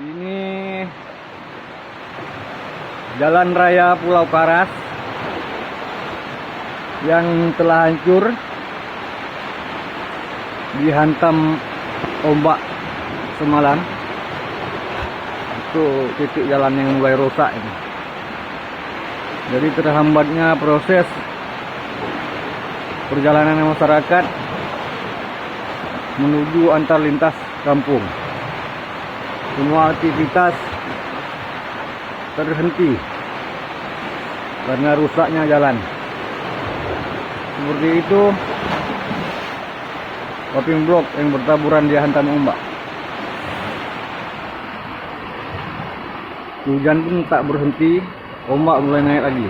Ini jalan raya Pulau Karas yang telah hancur dihantam ombak semalam. Itu titik jalan yang mulai rusak ini. Jadi terhambatnya proses perjalanan masyarakat menuju antar lintas kampung. Semua aktivitas terhenti karena rusaknya jalan. Seperti itu, paving block yang bertaburan dihantam ombak. Hujan pun tak berhenti, ombak mulai naik lagi.